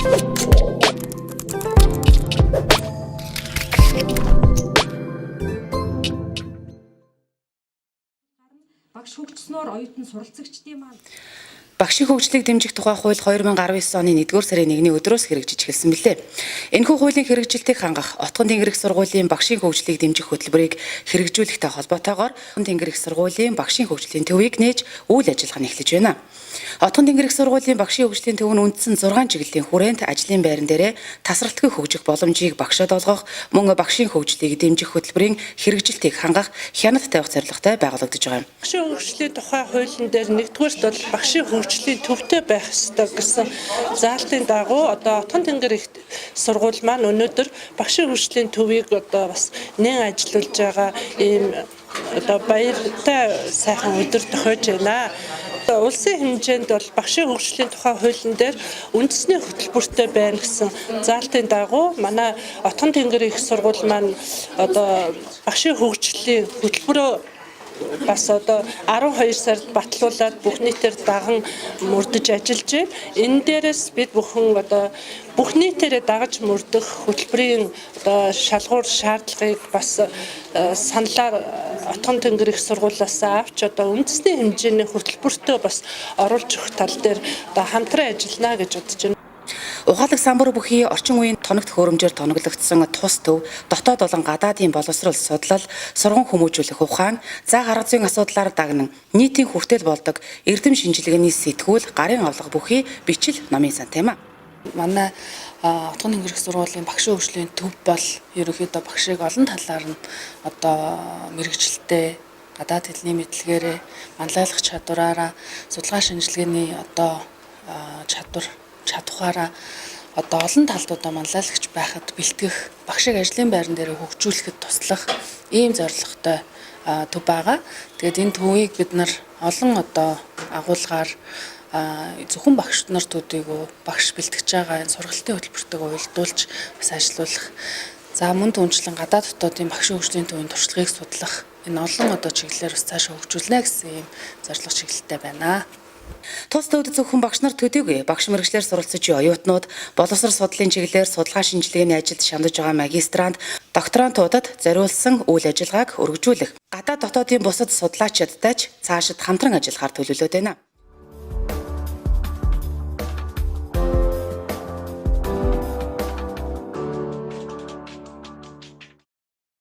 Багш хөгжснөөр оюутан суралцагчдын маань Багшийн хөгжлийг дэмжих тухай хууль 2019 оны 1-р сарын 1-ний өдрөөс хэрэгжиж эхэлсэн билээ. Энэхүү хуулийн хэрэгжилтийг хангах Отгон тэнгэр их сургуулийн багшийн хөгжлийг дэмжих хөтөлбөрийг хэрэгжүүлэхтэй холбоотойгоор Отгон тэнгэр их сургуулийн багшийн хөгжлийн төвийг нээж үйл ажиллагаа эхлэж байна. Отгон тэнгэр их сургуулийн багшийн хөгжлийн төв нь үндсэн 6 чиглэлийн хүрээнд ажлын байран дээрээ тасралтгүй хөгжих боломжийг багшид олгох, мөн багшийн хөгжлийг дэмжих хөтөлбөрийн хэрэгжилтийг хангах хяналт тавих зорилготой байгуулагдаж байгаа юм. Багшийн хөгжлийн тухай хуулийн дээр нэгдүгээрт бол багшийн хөгжлийн төвтэй байх ёстой гэсэн заалтын дагуу одоо Отгон тэнгэр их сургууль маань өнөөдөр багшийн хөгжлийн төвийг одоо бас нэн ажиллуулж байгаа ийм одоо баяртай сайхан өдөр тохиож байна. Улсын хэмжээнд бол багшийн хөгжлийн тухай хуулийн дээр үндэсний хөтөлбөртэй байна гэсэн заалтын дагуу манай Отгон тэнгэр их сургууль маань одоо багшийн хөгжлийн хөтөлбөрөө бас одоо 12 сард батлуулаад бүх нийтээр даган мөрдөж ажиллаж байна. Энэ дээрээс бид бүхэн одоо бүх нийтээрээ дагаж мөрдөх хөтөлбөрийн одоо шалгуур шаардлагыг бас саналаар Отгон тэнгэр их сургуулиас авч одоо үндэсний хэмжээний хөтөлбөртөө бас оруулж өгөх тал дээр одоо хамтран ажиллана гэж бодож байна. Ухаалаг самбар бүхий орчин үеийн тоногт хөрөмжөөр тоноглогдсон тус төв, дотоод болон гадаадын боловсрол судлал, сургам хүмүүжүүлэх ухаан, заа гарга зүйн асуудлаар дагнан нийтийн хүртэл болдог эрдэм шинжилгээний сэтгүүл, гарын авлага бүхий бичил номын сан тийм аа. Манай Отгон тэнгэр их сургуулийн багшийн хөгжлийн төв бол ерөнхийдөө багшийг олон талаар нь одоо мэрэгжилтэй гадаад хэлний мэдлэгээрээ манлайлах чадвараараа судалгаа шинжилгээний одоо чадвараараа одоо олон талдуудаа манлайлагч байхад бэлтгэх багшийг ажлын байран дээр хөгжүүлэхэд туслах ийм зорилготой төв байгаа. Тэгээд энэ төвийг бид нар олон одоо агуулгаар зөвхөн багш нар төдийгүй багш бэлтгэж байгаа энэ сургалтын хөтөлбөртэйг уялдуулж бас ажилуулах. За мөн түнчлэн гадаад дотоодын багшийн хөгжлийн төвийн туршлагыг судлах энэ олон одоо чиглэлээр бас цаашаа хөгжүүлнэ гэсэн ийм зорилго чиглэлтэй байна. Тус төвд зөвхөн багш нар төдийгүй багш мэргэжлэр суралцж буй оюутнууд боловсрол судлалын чиглэлээр судалгаа шинжилгээний ажилд шандаж байгаа магистрант, докторантуудад зориулсан үйл ажиллагааг өргөжүүлэх гадаад дотоодын бусад судлаачдтай ч цаашид хамтран ажиллахаар төлөвлөд байна.